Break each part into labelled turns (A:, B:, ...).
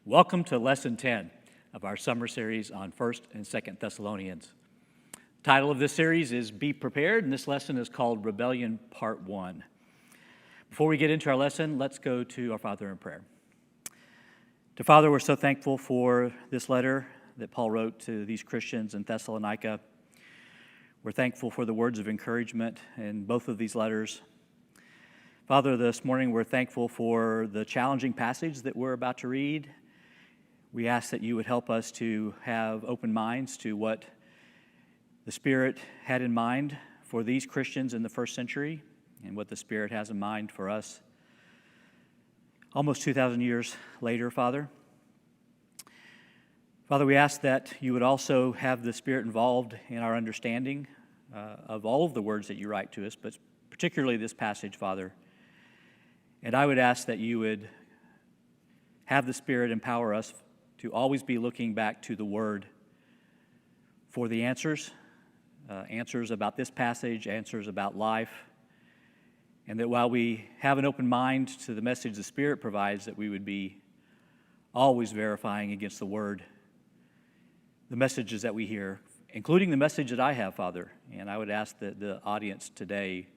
A: Welcome to Lesson 10 of our summer series on 1st and 2nd Thessalonians. The title of this series is Be Prepared, and this lesson is called Rebellion Part 1. Before we get into our lesson, let's go to our Father in prayer. To Father, we're so thankful for this letter that Paul wrote to these Christians in Thessalonica. We're thankful for the words of encouragement in both of these letters. Father, this morning we're thankful for the challenging passage that we're about to read. We ask that you would help us to have open minds to what the Spirit had in mind for these Christians in the first century and what the Spirit has in mind for us almost 2,000 years later, Father. Father, we ask that you would also have the Spirit involved in our understanding of all of the words that you write to us, but particularly this passage, Father. And I would ask that you would have the Spirit empower us to always be looking back to the Word for the answers about this passage, answers about life, and that while we have an open mind to the message the Spirit provides, that we would be always verifying against the Word the messages that we hear, including the message that I have, Father. And I would ask that the audience today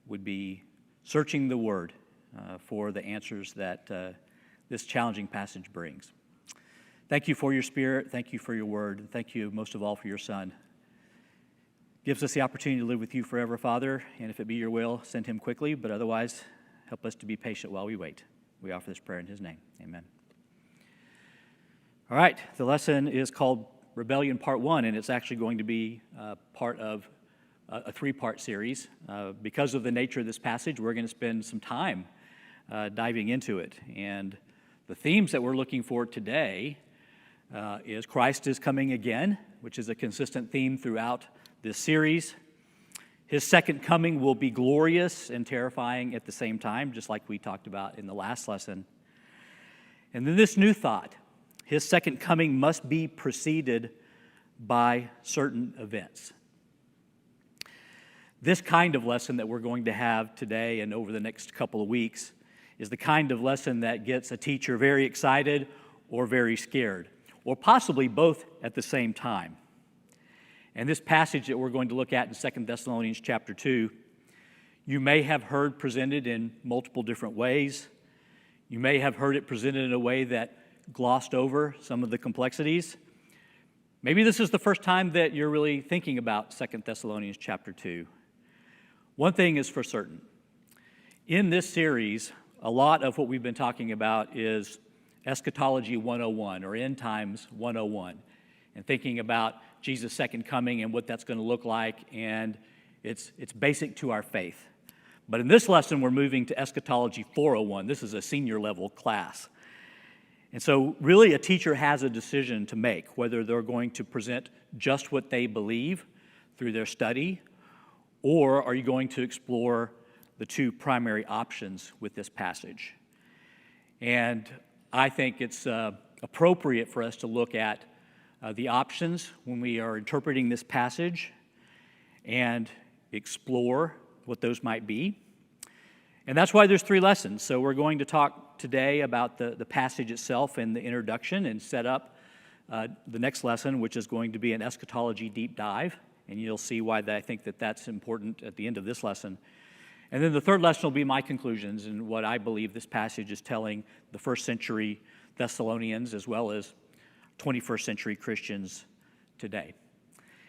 A: would be searching the Word for the answers that this challenging passage brings. Thank you for your Spirit. Thank you for your word. And thank you most of all for your Son. Gives us the opportunity to live with you forever, Father. And if it be your will, send him quickly. But otherwise, help us to be patient while we wait. We offer this prayer in his name. Amen. All right. The lesson is called Rebellion Part 1. And it's actually going to be part of a three-part series. Because of the nature of this passage, we're going to spend some time diving into it. And the themes that we're looking for today is Christ is coming again, which is a consistent theme throughout this series. His second coming will be glorious and terrifying at the same time, just like we talked about in the last lesson. And then this new thought, his second coming must be preceded by certain events. This kind of lesson that we're going to have today and over the next couple of weeks is the kind of lesson that gets a teacher very excited or very scared, or possibly both at the same time. And this passage that we're going to look at in 2 Thessalonians chapter 2, you may have heard presented in multiple different ways. You may have heard it presented in a way that glossed over some of the complexities. Maybe this is the first time that you're really thinking about 2 Thessalonians chapter 2. One thing is for certain. In this series, a lot of what we've been talking about is Eschatology 101 or End Times 101 and thinking about Jesus' second coming and what that's going to look like, and it's basic to our faith. But in this lesson, we're moving to Eschatology 401. This is a senior level class. And so really a teacher has a decision to make, whether they're going to present just what they believe through their study, or are you going to explore the two primary options with this passage. And I think it's appropriate for us to look at the options when we are interpreting this passage and explore what those might be. And that's why there's three lessons. So we're going to talk today about the passage itself and the introduction and set up the next lesson, which is going to be an eschatology deep dive. And you'll see why I think that that's important at the end of this lesson. And then the third lesson will be my conclusions and what I believe this passage is telling the first century Thessalonians as well as 21st century Christians today.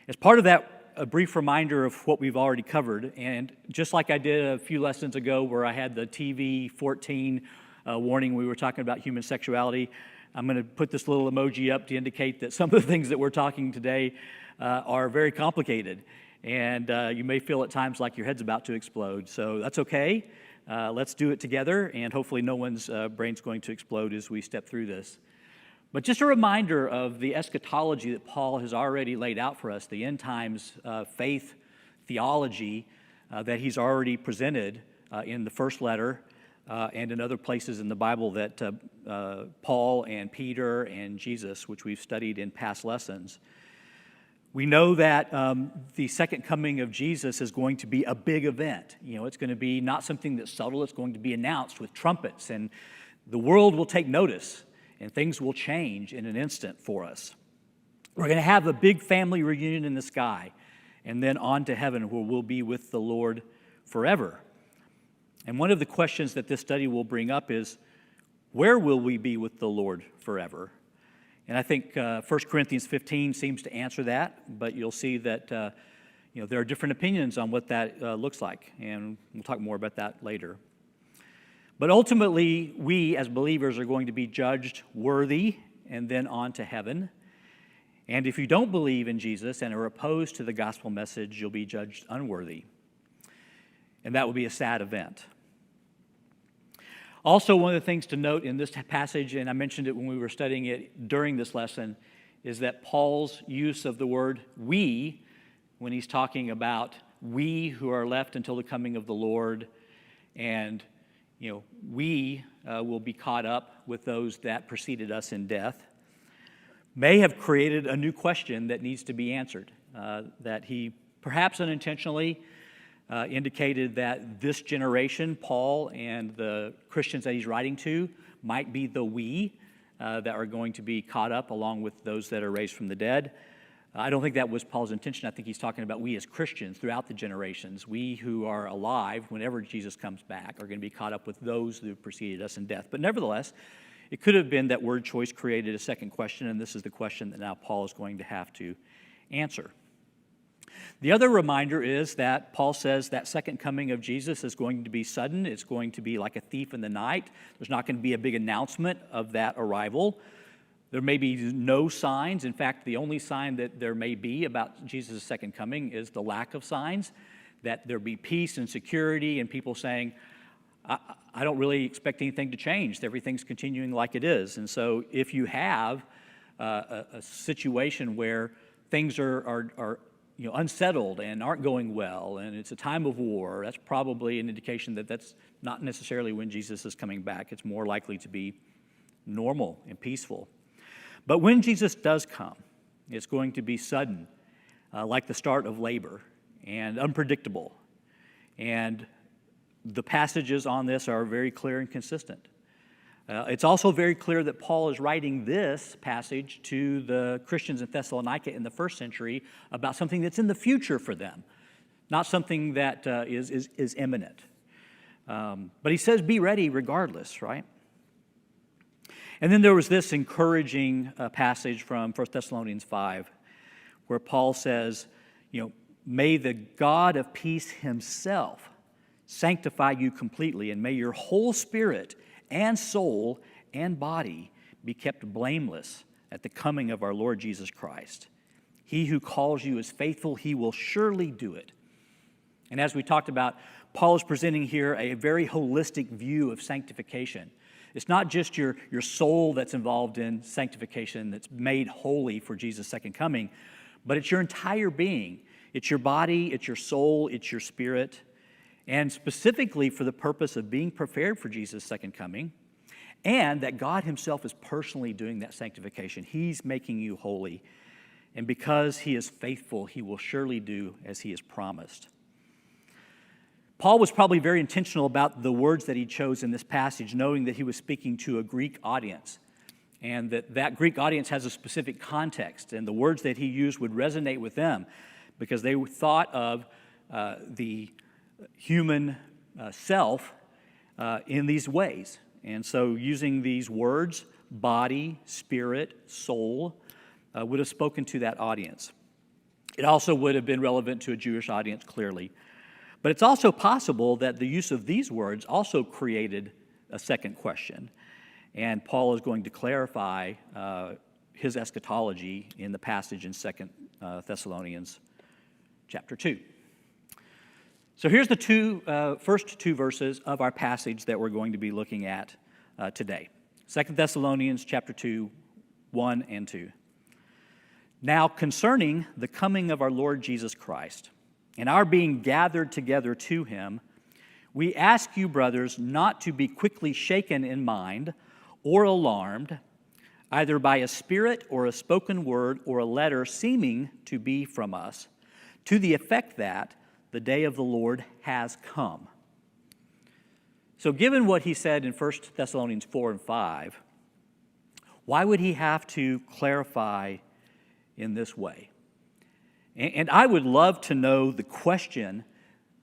A: As part of that, a brief reminder of what we've already covered. And just like I did a few lessons ago where I had the TV 14 warning, we were talking about human sexuality, I'm going to put this little emoji up to indicate that some of the things that we're talking today are very complicated. And you may feel at times like your head's about to explode. So that's okay. Let's do it together, and hopefully no one's brain's going to explode as we step through this. But just a reminder of the eschatology that Paul has already laid out for us, the end times faith theology that he's already presented in the first letter and in other places in the Bible that Paul and Peter and Jesus, which we've studied in past lessons. We know that the second coming of Jesus is going to be a big event. You know, it's going to be not something that's subtle. It's going to be announced with trumpets, and the world will take notice. and things will change in an instant for us. We're going to have a big family reunion in the sky, and then on to heaven where we'll be with the Lord forever. And one of the questions that this study will bring up is, where will we be with the Lord forever? And I think 1 Corinthians 15 seems to answer that, but you'll see that there are different opinions on what that looks like, and we'll talk more about that later. But ultimately, we as believers are going to be judged worthy and then on to heaven. And if you don't believe in Jesus and are opposed to the gospel message, you'll be judged unworthy. And that will be a sad event. Also, one of the things to note in this passage, and I mentioned it when we were studying it during this lesson, is that Paul's use of the word we, when he's talking about we who are left until the coming of the Lord, and we will be caught up with those that preceded us in death, may have created a new question that needs to be answered, that he perhaps unintentionally indicated that this generation, Paul and the Christians that he's writing to, might be the we that are going to be caught up along with those that are raised from the dead. I don't think that was Paul's intention. I think he's talking about we as Christians throughout the generations. We who are alive whenever Jesus comes back are going to be caught up with those who preceded us in death. But nevertheless, it could have been that word choice created a second question, and this is the question that now Paul is going to have to answer. The other reminder is that Paul says that second coming of Jesus is going to be sudden. It's going to be like a thief in the night. There's not going to be a big announcement of that arrival. There may be no signs. In fact, the only sign that there may be about Jesus' second coming is the lack of signs, that there be peace and security and people saying, I don't really expect anything to change. Everything's continuing like it is. And so if you have a situation where things are unsettled and aren't going well, and it's a time of war, that's probably an indication that that's not necessarily when Jesus is coming back. It's more likely to be normal and peaceful. But when Jesus does come, it's going to be sudden, like the start of labor, and unpredictable. And the passages on this are very clear and consistent. It's also very clear that Paul is writing this passage to the Christians in Thessalonica in the first century about something that's in the future for them, not something that is imminent. But he says, be ready regardless, right? And then there was this encouraging passage from 1 Thessalonians 5, where Paul says, may the God of peace himself sanctify you completely, and may your whole spirit and soul and body be kept blameless at the coming of our Lord Jesus Christ. He who calls you is faithful, he will surely do it. And as we talked about, Paul is presenting here a very holistic view of sanctification. It's not just your soul that's involved in sanctification that's made holy for Jesus' second coming, but it's your entire being. It's your body, it's your soul, it's your spirit, and specifically for the purpose of being prepared for Jesus' second coming, and that God himself is personally doing that sanctification. He's making you holy, and because he is faithful, he will surely do as he has promised. Paul was probably very intentional about the words that he chose in this passage, knowing that he was speaking to a Greek audience, and that Greek audience has a specific context, and the words that he used would resonate with them because they thought of the human self in these ways. And so using these words, body, spirit, soul, would have spoken to that audience. It also would have been relevant to a Jewish audience, clearly. But it's also possible that the use of these words also created a second question. And Paul is going to clarify his eschatology in the passage in 2 Thessalonians chapter 2. So here's the first two verses of our passage that we're going to be looking at today. 2 Thessalonians chapter 2, 1 and 2. Now concerning the coming of our Lord Jesus Christ, and our being gathered together to him, we ask you, brothers, not to be quickly shaken in mind or alarmed, either by a spirit or a spoken word or a letter seeming to be from us, to the effect that the day of the Lord has come. So given what he said in 1 Thessalonians 4 and 5, Why would he have to clarify in this way? And I would love to know the question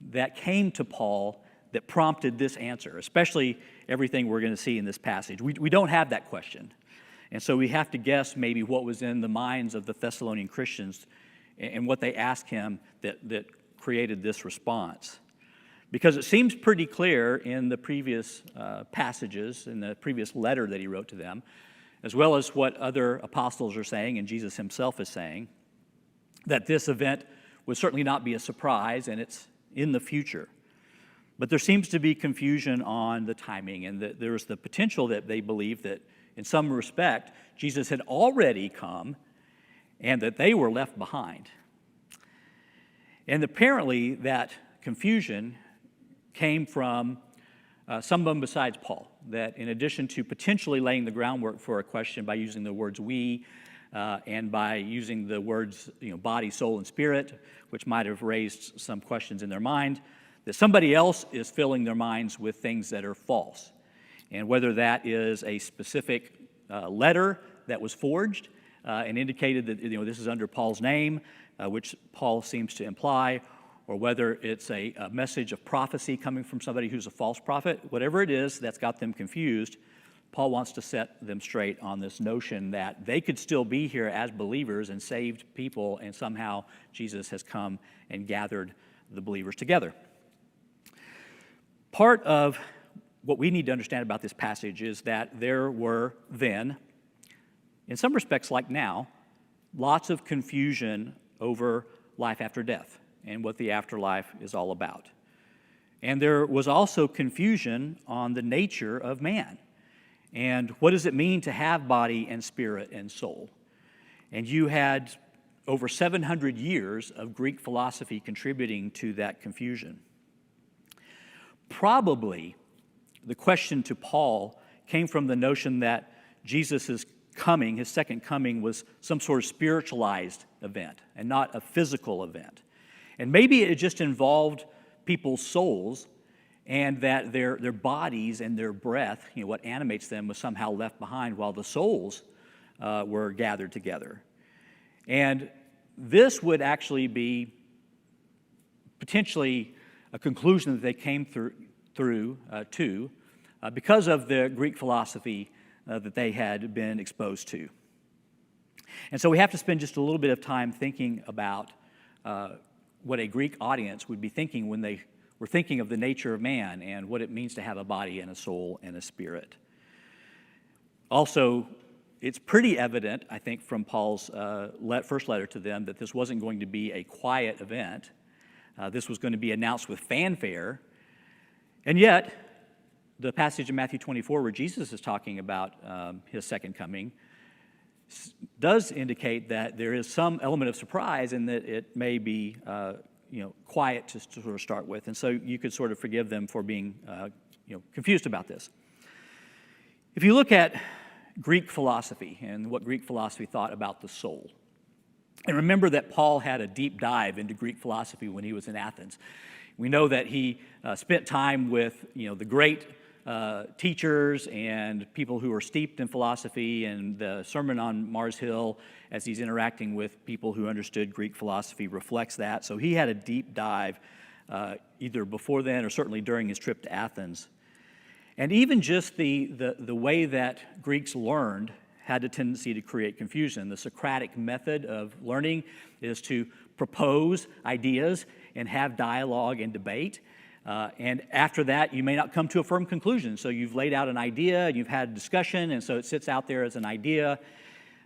A: that came to Paul that prompted this answer, especially everything we're going to see in this passage. We don't have that question. And so we have to guess maybe what was in the minds of the Thessalonian Christians and what they asked him that created this response. Because it seems pretty clear in the previous passages, in the previous letter that he wrote to them, as well as what other apostles are saying and Jesus himself is saying, that this event would certainly not be a surprise, and it's in the future. But there seems to be confusion on the timing, and that there's the potential that they believe that in some respect, Jesus had already come and that they were left behind. And apparently that confusion came from someone besides Paul, that in addition to potentially laying the groundwork for a question by using the words we, and by using the words body, soul, and spirit, which might have raised some questions in their mind, that somebody else is filling their minds with things that are false. And whether that is a specific letter that was forged and indicated that this is under Paul's name, which Paul seems to imply, or whether it's a message of prophecy coming from somebody who's a false prophet, whatever it is that's got them confused, Paul wants to set them straight on this notion that they could still be here as believers and saved people, and somehow Jesus has come and gathered the believers together. Part of what we need to understand about this passage is that there were then, in some respects like now, lots of confusion over life after death and what the afterlife is all about. And there was also confusion on the nature of man. And what does it mean to have body and spirit and soul? And you had over 700 years of Greek philosophy contributing to that confusion. Probably the question to Paul came from the notion that Jesus' coming, his second coming, was some sort of spiritualized event and not a physical event. And maybe it just involved people's souls, and that their bodies and their breath, what animates them, was somehow left behind while the souls were gathered together. And this would actually be potentially a conclusion that they came through to because of the Greek philosophy that they had been exposed to. And so we have to spend just a little bit of time thinking about what a Greek audience would be thinking when they were thinking of the nature of man and what it means to have a body and a soul and a spirit. Also, it's pretty evident, I think, from Paul's first letter to them that this wasn't going to be a quiet event. This was going to be announced with fanfare. And yet, the passage in Matthew 24 where Jesus is talking about his second coming does indicate that there is some element of surprise and that it may be quiet to sort of start with. And so you could sort of forgive them for being confused about this. If you look at Greek philosophy and what Greek philosophy thought about the soul, and remember that Paul had a deep dive into Greek philosophy when he was in Athens. We know that he spent time with the great teachers and people who are steeped in philosophy, and the Sermon on Mars Hill, as he's interacting with people who understood Greek philosophy, reflects that. So he had a deep dive either before then or certainly during his trip to Athens. And even just the way that Greeks learned had a tendency to create confusion. The Socratic method of learning is to propose ideas and have dialogue and debate. And after that, you may not come to a firm conclusion. So you've laid out an idea, you've had a discussion, and so it sits out there as an idea.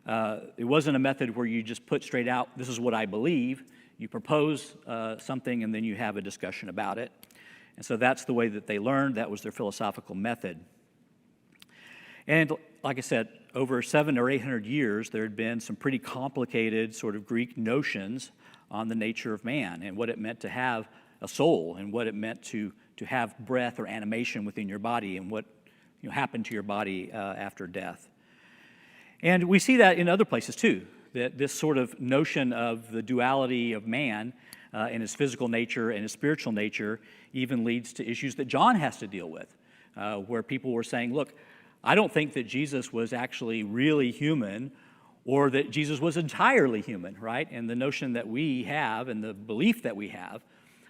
A: It wasn't a method where you just put straight out, this is what I believe. You propose something, and then you have a discussion about it. And so that's the way that they learned. That was their philosophical method. And like I said, over 700 or 800 years, there had been some pretty complicated sort of Greek notions on the nature of man and what it meant to have a soul and what it meant to have breath or animation within your body and what happened to your body after death. And we see that in other places too, that this sort of notion of the duality of man and his physical nature and his spiritual nature even leads to issues that John has to deal with, where people were saying, look, I don't think that Jesus was actually really human or that Jesus was entirely human, right? And the notion that we have and the belief that we have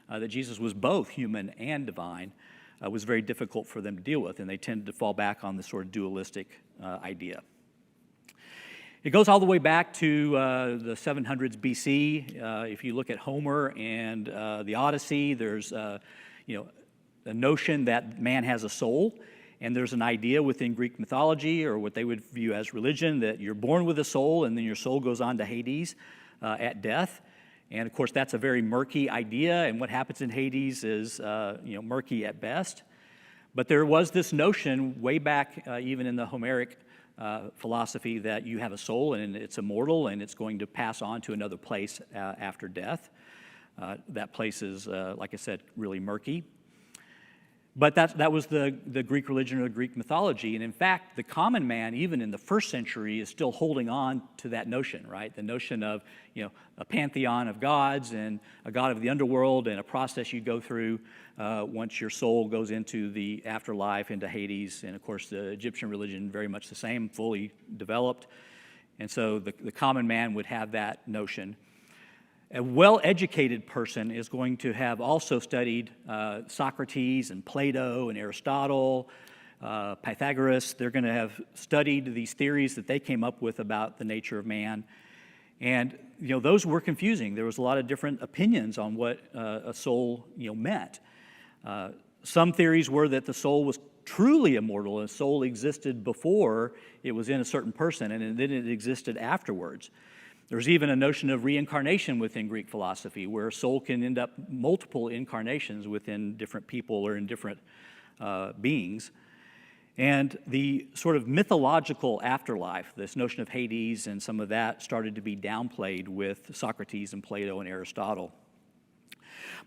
A: that Jesus was both human and divine was very difficult for them to deal with, and they tended to fall back on this sort of dualistic idea. It goes all the way back to the 700s BC. If you look at Homer and the Odyssey, there's a notion that man has a soul, and there's an idea within Greek mythology, or what they would view as religion, that you're born with a soul, and then your soul goes on to Hades at death. And of course, that's a very murky idea, and what happens in Hades is murky at best. But there was this notion way back, even in the Homeric philosophy, that you have a soul and it's immortal and it's going to pass on to another place after death. That place is, like I said, really murky. But that was the Greek religion or the Greek mythology. And in fact, the common man, even in the first century, is still holding on to that notion, right? The notion of, a pantheon of gods and a god of the underworld and a process you go through once your soul goes into the afterlife, into Hades. And of course, the Egyptian religion, very much the same, fully developed. And so the common man would have that notion. A well-educated person is going to have also studied Socrates and Plato and Aristotle, Pythagoras. They're going to have studied these theories that they came up with about the nature of man. And, those were confusing. There was a lot of different opinions on what a soul, meant. Some theories were that the soul was truly immortal, and a soul existed before it was in a certain person, and then it existed afterwards. There's even a notion of reincarnation within Greek philosophy, where a soul can end up multiple incarnations within different people or in different beings. And the sort of mythological afterlife, this notion of Hades and some of that, started to be downplayed with Socrates and Plato and Aristotle.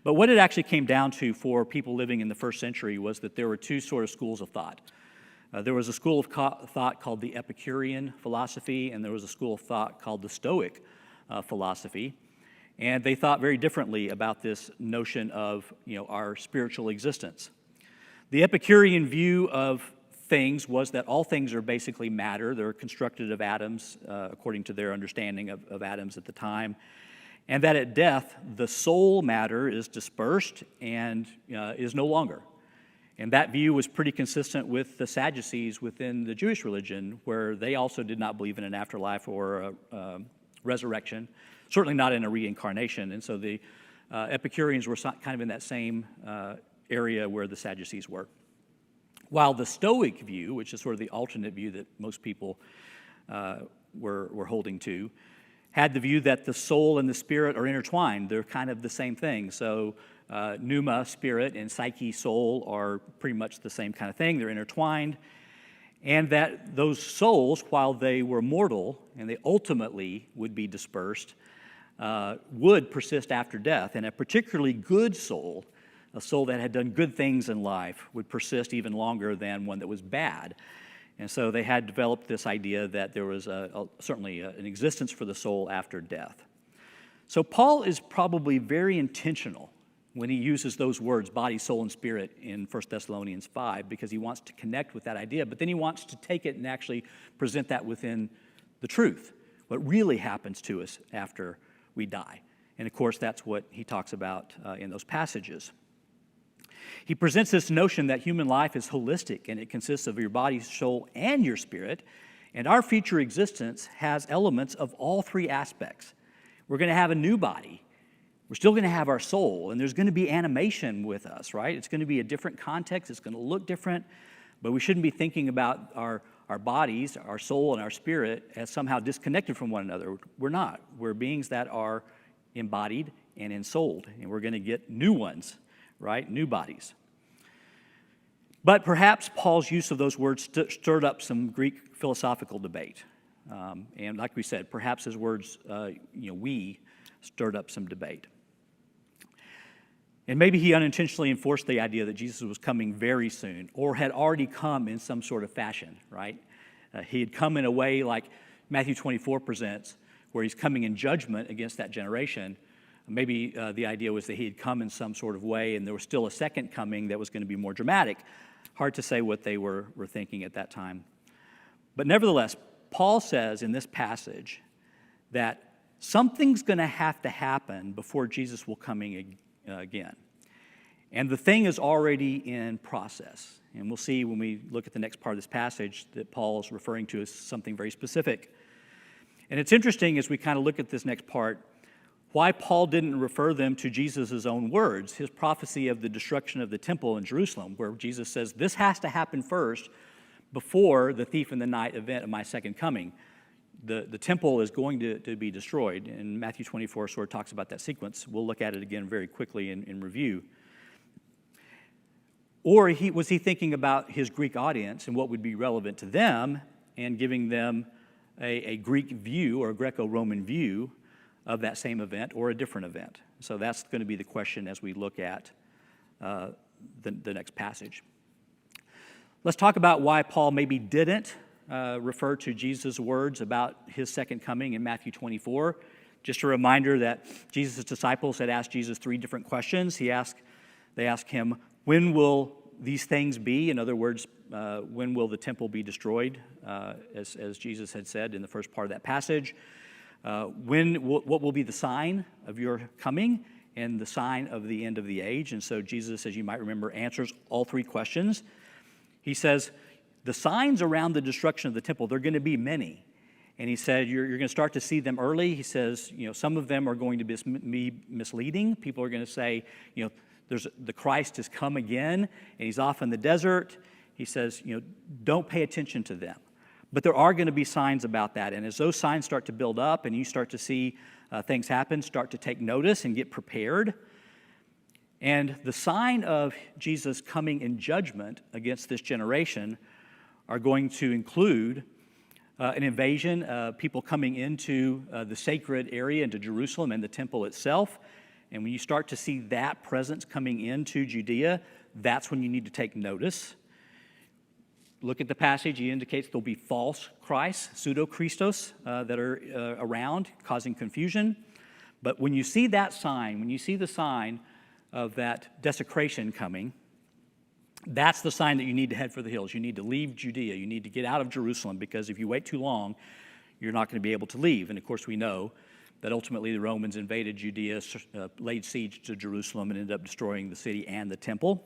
A: But what it actually came down to for people living in the first century was that there were two sort of schools of thought. There was a school of thought called the Epicurean Philosophy, and there was a school of thought called the Stoic philosophy. And they thought very differently about this notion of, our spiritual existence. The Epicurean view of things was that all things are basically matter. They're constructed of atoms, according to their understanding of atoms at the time. And that at death, the soul matter is dispersed and is no longer. And that view was pretty consistent with the Sadducees within the Jewish religion, where they also did not believe in an afterlife or a resurrection, certainly not in a reincarnation. And so the Epicureans were kind of in that same area where the Sadducees were. While the Stoic view, which is sort of the alternate view that most people were holding to, had the view that the soul and the spirit are intertwined. They're kind of the same thing. So pneuma, spirit, and psyche, soul, are pretty much the same kind of thing. They're intertwined. And that those souls, while they were mortal and they ultimately would be dispersed, would persist after death. And a particularly good soul, a soul that had done good things in life, would persist even longer than one that was bad. And so they had developed this idea that there was certainly an existence for the soul after death. So Paul is probably very intentional when he uses those words, body, soul, and spirit, in 1 Thessalonians 5, because he wants to connect with that idea, but then he wants to take it and actually present that within the truth, what really happens to us after we die. And of course, that's what he talks about in those passages. He presents this notion that human life is holistic, and it consists of your body, soul, and your spirit, and our future existence has elements of all three aspects. We're going to have a new body. We're still going to have our soul, and there's going to be animation with us, right? It's going to be a different context. It's going to look different, but we shouldn't be thinking about our bodies, our soul, and our spirit as somehow disconnected from one another. We're not. We're beings that are embodied and ensouled, and we're going to get new ones, right? New bodies. But perhaps Paul's use of those words stirred up some Greek philosophical debate. And like we said, perhaps his words, we, stirred up some debate. And maybe he unintentionally enforced the idea that Jesus was coming very soon, or had already come in some sort of fashion, right? He had come in a way like Matthew 24 presents, where he's coming in judgment against that generation. Maybe the idea was that he had come in some sort of way, and there was still a second coming that was going to be more dramatic. Hard to say what they were thinking at that time. But nevertheless, Paul says in this passage that something's going to have to happen before Jesus will come again. And the thing is already in process. And we'll see when we look at the next part of this passage that Paul is referring to as something very specific. And it's interesting as we kind of look at this next part, why Paul didn't refer them to Jesus' own words, his prophecy of the destruction of the temple in Jerusalem, where Jesus says, this has to happen first before the thief in the night event of my second coming. The temple is going to be destroyed, and Matthew 24 sort of talks about that sequence. We'll look at it again very quickly in review. Or was he thinking about his Greek audience and what would be relevant to them and giving them a Greek view or a Greco-Roman view of that same event or a different event? So that's going to be the question as we look at the next passage. Let's talk about why Paul maybe didn't refer to Jesus' words about his second coming in Matthew 24. Just a reminder that Jesus' disciples had asked Jesus 3 different questions. They asked him, when will these things be? In other words, when will the temple be destroyed, as Jesus had said in the first part of that passage? What will be the sign of your coming and the sign of the end of the age? And so Jesus, as you might remember, answers all 3 questions. He says, the signs around the destruction of the temple, they're going to be many. And he said, you're going to start to see them early. He says, some of them are going to be misleading. People are going to say, the Christ has come again, and he's off in the desert. He says, don't pay attention to them. But there are going to be signs about that. And as those signs start to build up and you start to see things happen, start to take notice and get prepared. And the sign of Jesus coming in judgment against this generation are going to include an invasion, people coming into the sacred area, into Jerusalem and the temple itself. And when you start to see that presence coming into Judea, that's when you need to take notice. Look at the passage. He indicates there'll be false Christs, pseudo-Christos, that are around, causing confusion. But when you see that sign, when you see the sign of that desecration coming, that's the sign that you need to head for the hills. You need to leave Judea. You need to get out of Jerusalem, because if you wait too long, you're not going to be able to leave. And of course, we know that ultimately the Romans invaded Judea, laid siege to Jerusalem, and ended up destroying the city and the temple.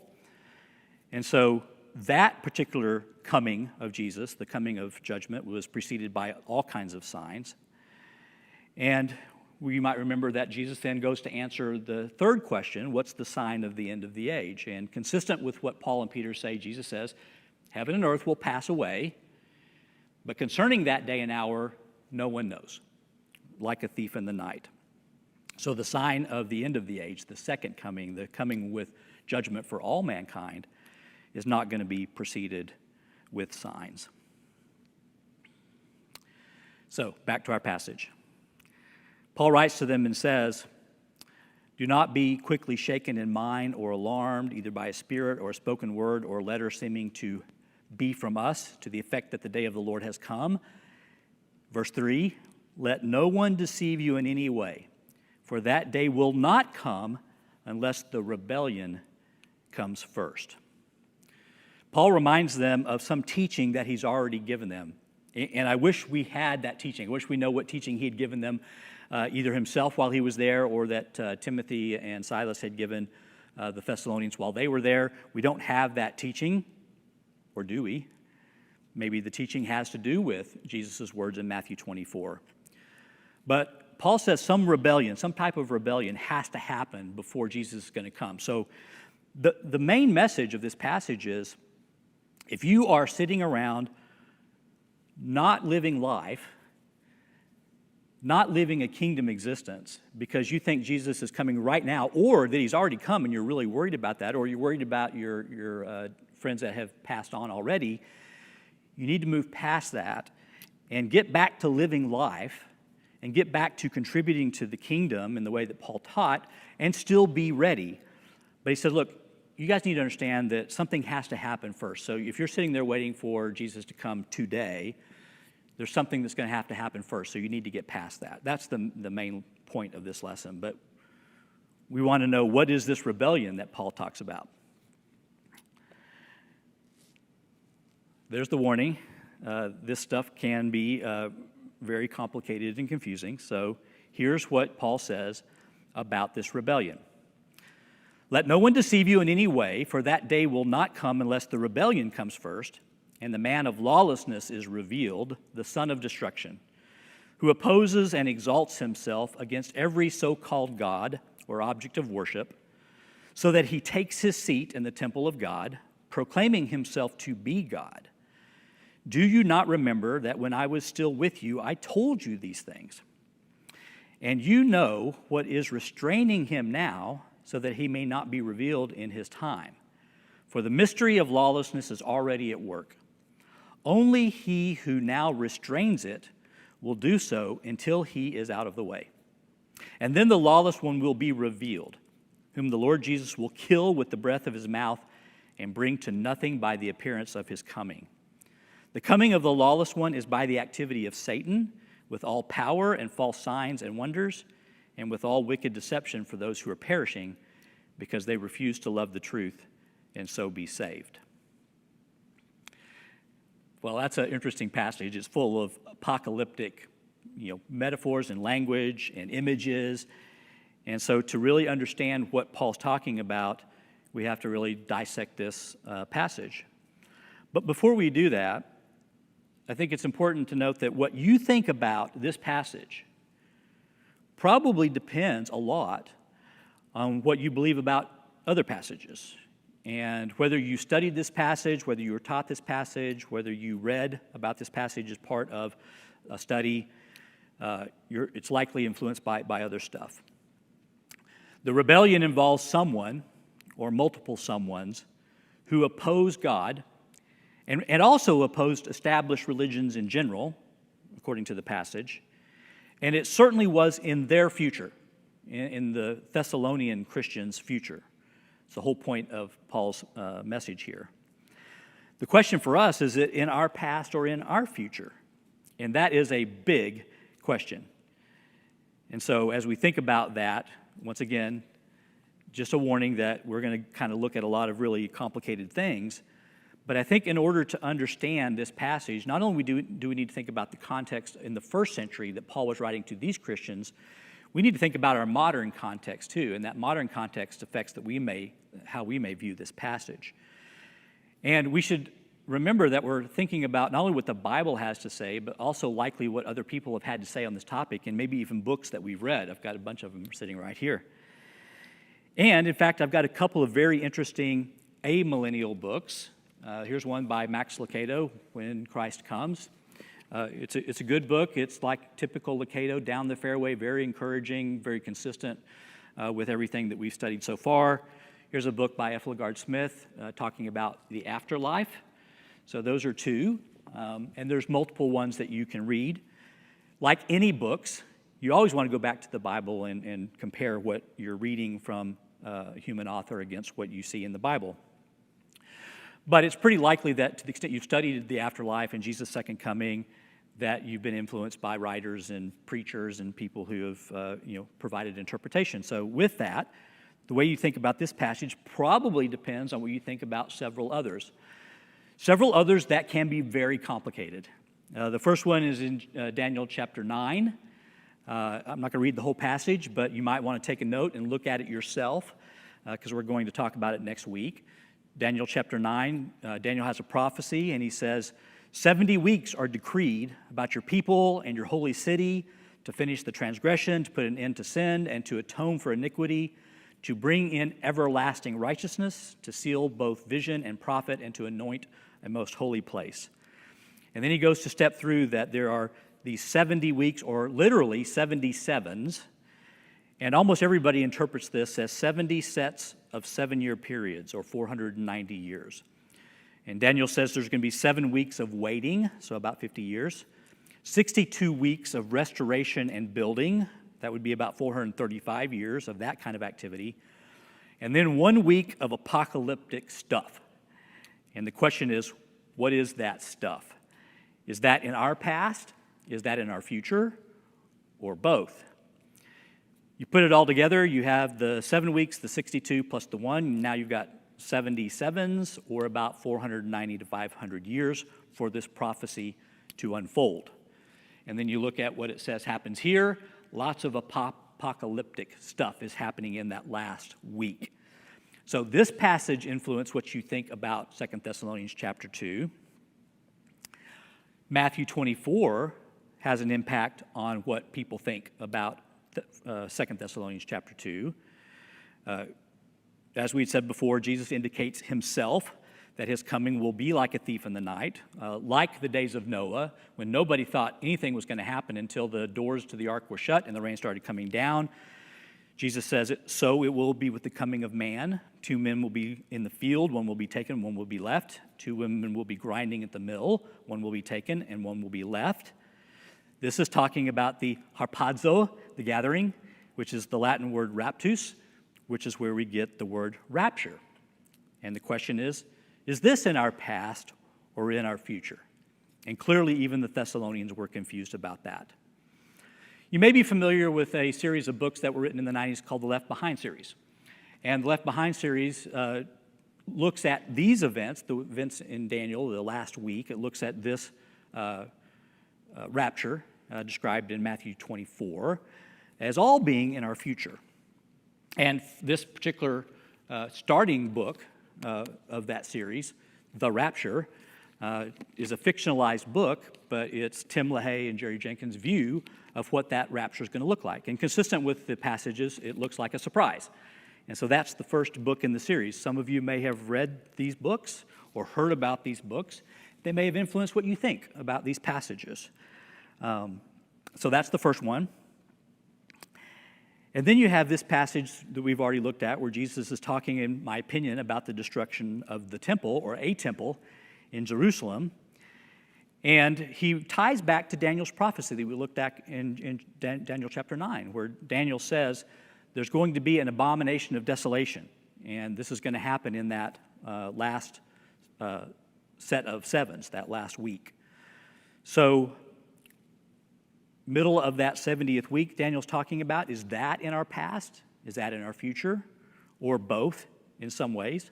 A: And so that particular coming of Jesus, the coming of judgment, was preceded by all kinds of signs. And we might remember that Jesus then goes to answer the third question, what's the sign of the end of the age? And consistent with what Paul and Peter say, Jesus says, heaven and earth will pass away, but concerning that day and hour, no one knows, like a thief in the night. So the sign of the end of the age, the second coming, the coming with judgment for all mankind, is not going to be preceded with signs. So back to our passage. Paul writes to them and says, do not be quickly shaken in mind or alarmed, either by a spirit or a spoken word or a letter seeming to be from us, to the effect that the day of the Lord has come. Verse 3, let no one deceive you in any way, for that day will not come unless the rebellion comes first. Paul reminds them of some teaching that he's already given them. And I wish we had that teaching. I wish we know what teaching he had given them, either himself while he was there or that Timothy and Silas had given the Thessalonians while they were there. We don't have that teaching, or do we? Maybe the teaching has to do with Jesus' words in Matthew 24. But Paul says some rebellion, some type of rebellion has to happen before Jesus is going to come. So the main message of this passage is, if you are sitting around not living life, not living a kingdom existence because you think Jesus is coming right now, or that he's already come and you're really worried about that, or you're worried about your friends that have passed on already, you need to move past that and get back to living life and get back to contributing to the kingdom in the way that Paul taught and still be ready. But he said, look, you guys need to understand that something has to happen first. So if you're sitting there waiting for Jesus to come today, there's something that's going to have to happen first. So you need to get past that. That's the main point of this lesson. But we want to know, what is this rebellion that Paul talks about? There's the warning. this stuff can be very complicated and confusing. So here's what Paul says about this rebellion. Let no one deceive you in any way, for that day will not come unless the rebellion comes first, and the man of lawlessness is revealed, the son of destruction, who opposes and exalts himself against every so-called God or object of worship, so that he takes his seat in the temple of God, proclaiming himself to be God. Do you not remember that when I was still with you, I told you these things? And you know what is restraining him now, so that he may not be revealed in his time. For the mystery of lawlessness is already at work. Only he who now restrains it will do so until he is out of the way. And then the lawless one will be revealed, whom the Lord Jesus will kill with the breath of his mouth and bring to nothing by the appearance of his coming. The coming of the lawless one is by the activity of Satan, with all power and false signs and wonders, and with all wicked deception for those who are perishing, because they refuse to love the truth and so be saved. Well, that's an interesting passage. It's full of apocalyptic, metaphors and language and images. And so to really understand what Paul's talking about, we have to really dissect this passage. But before we do that, I think it's important to note that what you think about this passage probably depends a lot on what you believe about other passages. And whether you studied this passage, whether you were taught this passage, whether you read about this passage as part of a study, it's likely influenced by other stuff. The rebellion involves someone or multiple someones who oppose God and also opposed established religions in general, according to the passage. And it certainly was in their future, in the Thessalonian Christians' future. It's the whole point of Paul's message here. The question for us is it in our past or in our future? And that is a big question. And so as we think about that, once again, just a warning that we're going to kind of look at a lot of really complicated things. But I think in order to understand this passage, not only do we need to think about the context in the first century that Paul was writing to these Christians, we need to think about our modern context too, and that modern context affects how we may view this passage. And we should remember that we're thinking about not only what the Bible has to say, but also likely what other people have had to say on this topic, and maybe even books that we've read. I've got a bunch of them sitting right here. And in fact, I've got a couple of very interesting amillennial books. Here's one by Max Lucado, When Christ Comes. It's a good book. It's like typical Lucado, down the fairway, very encouraging, very consistent with everything that we've studied so far. Here's a book by F. LaGard Smith talking about the afterlife. So those are two, and there's multiple ones that you can read. Like any books, you always want to go back to the Bible and compare what you're reading from a human author against what you see in the Bible. But it's pretty likely that to the extent you've studied the afterlife and Jesus' second coming, that you've been influenced by writers and preachers and people who have provided interpretation. So with that, the way you think about this passage probably depends on what you think about several others. Several others that can be very complicated. The first one is in Daniel chapter 9. I'm not going to read the whole passage, but you might want to take a note and look at it yourself because we're going to talk about it next week. Daniel chapter 9, Daniel has a prophecy, and he says, 70 weeks are decreed about your people and your holy city to finish the transgression, to put an end to sin, and to atone for iniquity, to bring in everlasting righteousness, to seal both vision and prophet, and to anoint a most holy place. And then he goes to step through that there are these 70 weeks, or literally 77s, and almost everybody interprets this as 70 sets of 7-year periods, or 490 years. And Daniel says there's going to be 7 weeks of waiting, so about 50 years, 62 weeks of restoration and building, that would be about 435 years of that kind of activity, and then 1 week of apocalyptic stuff. And the question is, what is that stuff? Is that in our past? Is that in our future? Or both? You put it all together, you have the 7 weeks, the 62 plus the 1, and now you've got 77s, or about 490 to 500 years, for this prophecy to unfold. And then you look at what it says happens here. Lots of apocalyptic stuff is happening in that last week. So this passage influenced what you think about 2 Thessalonians chapter 2. Matthew 24 has an impact on what people think about 2 Thessalonians chapter 2. As we said before, Jesus indicates himself that his coming will be like a thief in the night, like the days of Noah, when nobody thought anything was going to happen until the doors to the ark were shut and the rain started coming down. Jesus says, so it will be with the coming of man. 2 men will be in the field, one will be taken, one will be left. 2 women will be grinding at the mill, one will be taken and one will be left. This is talking about the harpazo, the gathering, which is the Latin word raptus, which is where we get the word rapture. And the question is this in our past or in our future? And clearly even the Thessalonians were confused about that. You may be familiar with a series of books that were written in the 90s called the Left Behind series. And the Left Behind series looks at these events, the events in Daniel, the last week. It looks at this rapture described in Matthew 24 as all being in our future. And this particular starting book of that series, The Rapture, is a fictionalized book, but it's Tim LaHaye and Jerry Jenkins' view of what that rapture is going to look like. And consistent with the passages, it looks like a surprise. And so that's the first book in the series. Some of you may have read these books or heard about these books. They may have influenced what you think about these passages. So that's the first one. And then you have this passage that we've already looked at where Jesus is talking, in my opinion, about the destruction of the temple or a temple in Jerusalem. And he ties back to Daniel's prophecy that we looked at in Daniel chapter 9, where Daniel says there's going to be an abomination of desolation. And this is going to happen in that last set of sevens, that last week. So middle of that 70th week Daniel's talking about, is that in our past? Is that in our future? Or both in some ways?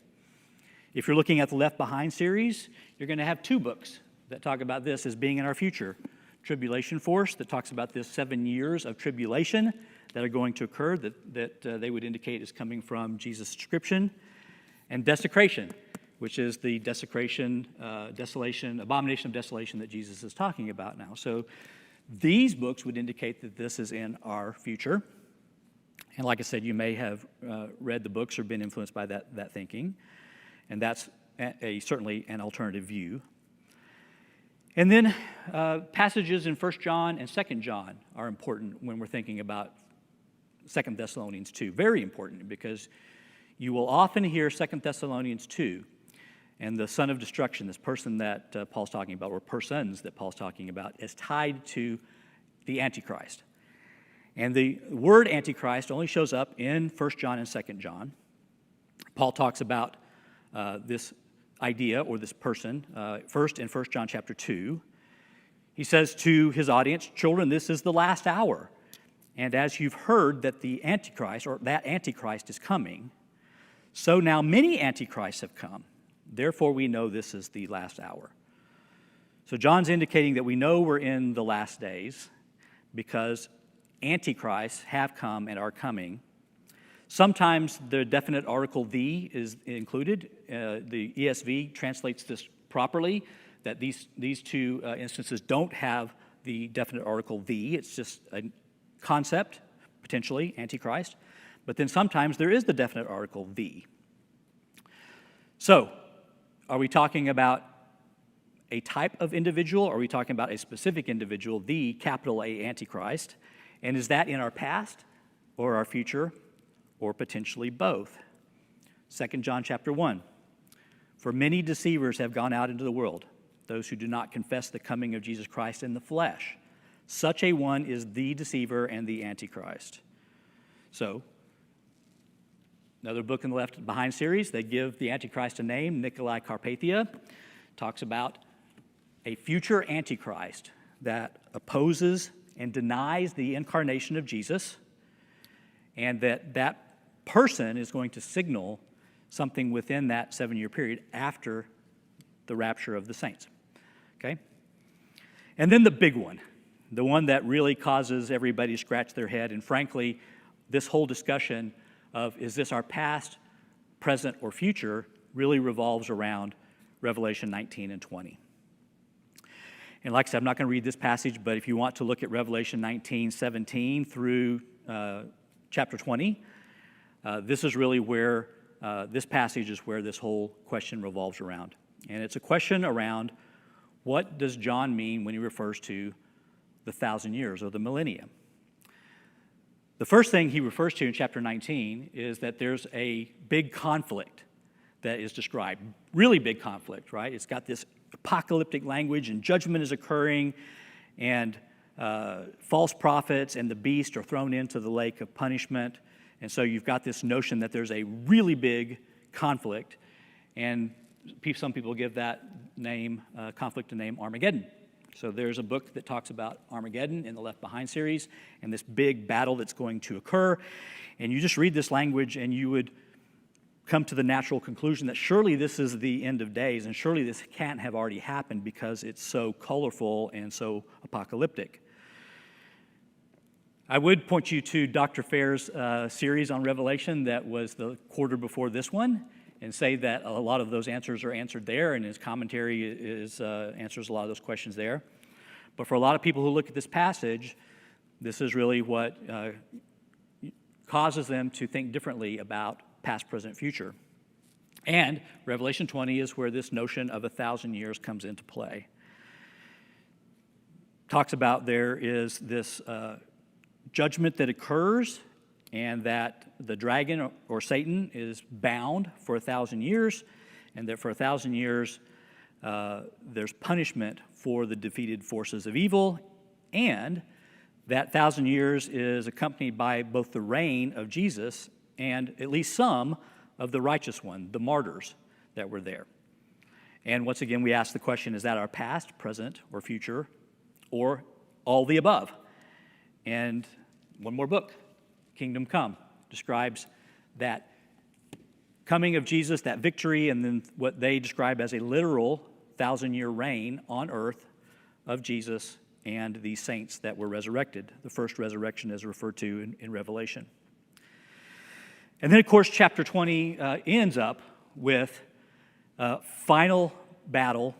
A: If you're looking at the Left Behind series, you're going to have 2 books that talk about this as being in our future. Tribulation Force, that talks about this 7 years of tribulation that are going to occur, that they would indicate is coming from Jesus' description. And Desecration, which is the desolation, Abomination of Desolation that Jesus is talking about now. So these books would indicate that this is in our future. And like I said, you may have read the books or been influenced by that thinking. And that's certainly an alternative view. And then passages in 1 John and 2 John are important when we're thinking about 2 Thessalonians 2. Very important, because you will often hear 2 Thessalonians 2 and the son of destruction, this person that Paul's talking about, or persons that Paul's talking about, is tied to the Antichrist. And the word Antichrist only shows up in 1 John and 2 John. Paul talks about this idea or this person first in 1 John chapter 2. He says to his audience, "Children, this is the last hour. And as you've heard that the Antichrist, or that Antichrist is coming, so now many Antichrists have come. Therefore we know this is the last hour." So John's indicating that we know we're in the last days because Antichrists have come and are coming. Sometimes the definite article "the" is included. The ESV translates this properly, that these two instances don't have the definite article "the." It's just a concept, potentially, Antichrist. But then sometimes there is the definite article "the." So, are we talking about a type of individual, or are we talking about a specific individual, the capital A Antichrist? And is that in our past or our future, or potentially both? 2 John chapter 1. "For many deceivers have gone out into the world, those who do not confess the coming of Jesus Christ in the flesh. Such a one is the deceiver and the Antichrist." So, another book in the Left Behind series, they give the Antichrist a name, Nicolae Carpathia, talks about a future Antichrist that opposes and denies the incarnation of Jesus, and that person is going to signal something within that 7-year period after the rapture of the saints. okay? And then the big one, the one that really causes everybody to scratch their head, and frankly, this whole discussion of is this our past, present, or future really revolves around Revelation 19 and 20. And like I said, I'm not going to read this passage, but if you want to look at Revelation 19:17 through chapter 20, this is really where, this passage is where this whole question revolves around. And it's a question around what does John mean when he refers to the 1,000 years or the millennium. The first thing he refers to in chapter 19 is that there's a big conflict that is described. Really big conflict, right? It's got this apocalyptic language, and judgment is occurring, and false prophets and the beast are thrown into the lake of punishment. And so you've got this notion that there's a really big conflict, and some people give that name, conflict, a name Armageddon. So there's a book that talks about Armageddon in the Left Behind series and this big battle that's going to occur. And you just read this language and you would come to the natural conclusion that surely this is the end of days, and surely this can't have already happened because it's so colorful and so apocalyptic. I would point you to Dr. Fair's series on Revelation that was the quarter before this one, and say that a lot of those answers are answered there, and his commentary answers a lot of those questions there. But for a lot of people who look at this passage, this is really what causes them to think differently about past, present, future. And Revelation 20 is where this notion of 1,000 years comes into play. Talks about there is this judgment that occurs, and that the dragon or Satan is bound for 1,000 years, and that for 1,000 years there's punishment for the defeated forces of evil, and that 1,000 years is accompanied by both the reign of Jesus and at least some of the righteous one, the martyrs that were there. And once again, we ask the question, is that our past, present, or future, or all the above? And one more book, Kingdom Come, describes that coming of Jesus, that victory, and then what they describe as a literal 1,000-year reign on earth of Jesus and the saints that were resurrected. The first resurrection is referred to in Revelation. And then, of course, chapter 20 ends up with final battle,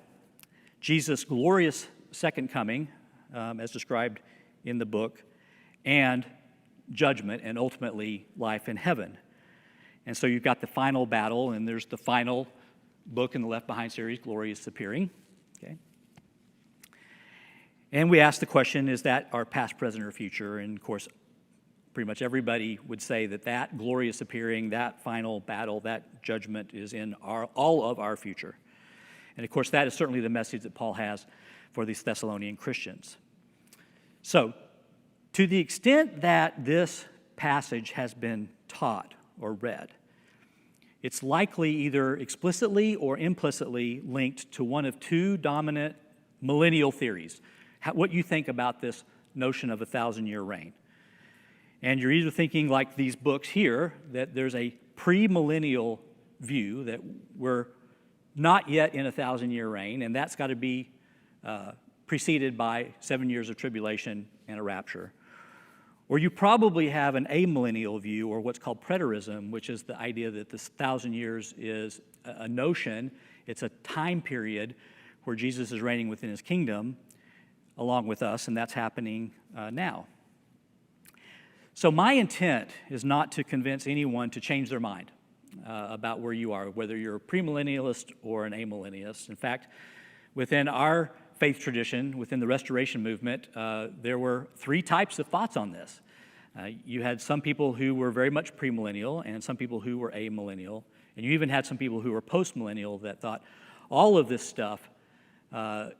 A: Jesus' glorious second coming, as described in the book, and judgment, and ultimately life in heaven. And so you've got the final battle, and there's the final book in the Left Behind series, Glorious Appearing. Okay? And we ask the question, is that our past, present, or future? And of course, pretty much everybody would say that that glorious appearing, that final battle, that judgment is in all of our future. And of course, that is certainly the message that Paul has for these Thessalonian Christians. So, to the extent that this passage has been taught or read, it's likely either explicitly or implicitly linked to one of two dominant millennial theories. What you think about this notion of 1,000-year reign. And you're either thinking, like these books here, that there's a premillennial view that we're not yet in 1,000-year reign, and that's got to be preceded by 7 years of tribulation and a rapture. Or you probably have an amillennial view, or what's called preterism, which is the idea that this 1,000 years is a notion, it's a time period where Jesus is reigning within his kingdom along with us, and that's happening now. So my intent is not to convince anyone to change their mind about where you are, whether you're a premillennialist or an amillennialist. In fact, within our faith tradition, within the Restoration movement, there were three types of thoughts on this. You had some people who were very much premillennial and some people who were amillennial, and you even had some people who were postmillennial that thought all of this stuff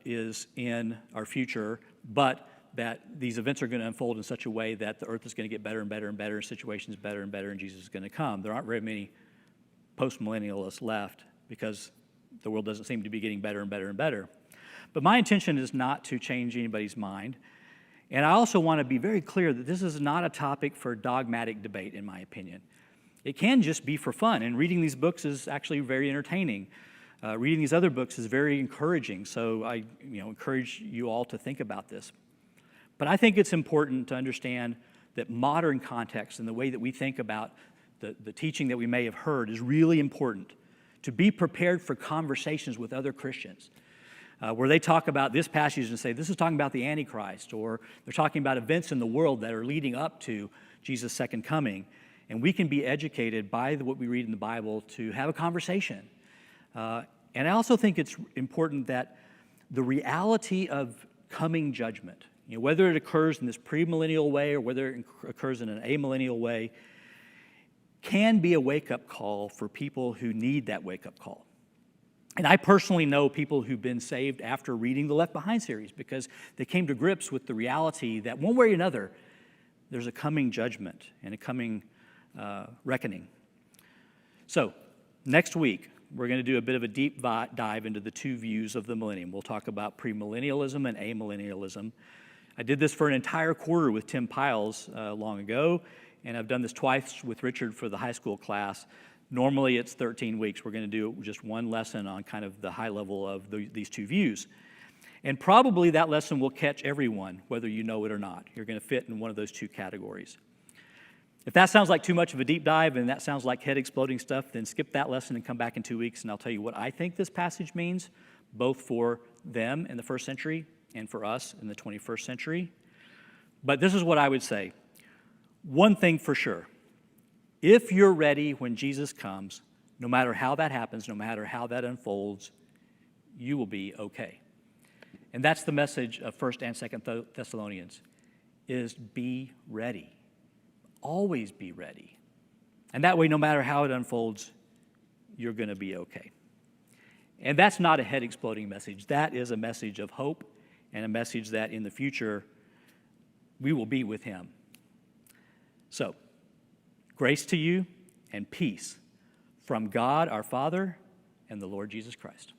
A: is in our future, but that these events are going to unfold in such a way that the earth is going to get better and better and better, situations better and better, and Jesus is going to come. There aren't very many postmillennialists left because the world doesn't seem to be getting better and better and better. But my intention is not to change anybody's mind. And I also want to be very clear that this is not a topic for dogmatic debate, in my opinion. It can just be for fun, and reading these books is actually very entertaining. Reading these other books is very encouraging, so I encourage you all to think about this. But I think it's important to understand that modern context and the way that we think about the teaching that we may have heard is really important, to be prepared for conversations with other Christians, where they talk about this passage and say, this is talking about the Antichrist, or they're talking about events in the world that are leading up to Jesus' second coming. And we can be educated by what we read in the Bible to have a conversation. And I also think it's important that the reality of coming judgment, whether it occurs in this premillennial way or whether it occurs in an amillennial way, can be a wake-up call for people who need that wake-up call. And I personally know people who've been saved after reading the Left Behind series because they came to grips with the reality that one way or another, there's a coming judgment and a coming reckoning. So, next week, we're going to do a bit of a deep dive into the two views of the millennium. We'll talk about premillennialism and amillennialism. I did this for an entire quarter with Tim Piles long ago, and I've done this twice with Richard for the high school class. Normally, it's 13 weeks. We're going to do just one lesson on kind of the high level of these two views. And probably that lesson will catch everyone, whether you know it or not. You're going to fit in one of those two categories. If that sounds like too much of a deep dive and that sounds like head-exploding stuff, then skip that lesson and come back in 2 weeks, and I'll tell you what I think this passage means, both for them in the first century and for us in the 21st century. But this is what I would say. One thing for sure, if you're ready when Jesus comes, no matter how that happens, no matter how that unfolds, you will be okay. And that's the message of 1st and 2nd Thessalonians, is be ready. Always be ready. And that way, no matter how it unfolds, you're going to be okay. And that's not a head-exploding message. That is a message of hope and a message that in the future, we will be with him. So, grace to you and peace from God our Father and the Lord Jesus Christ.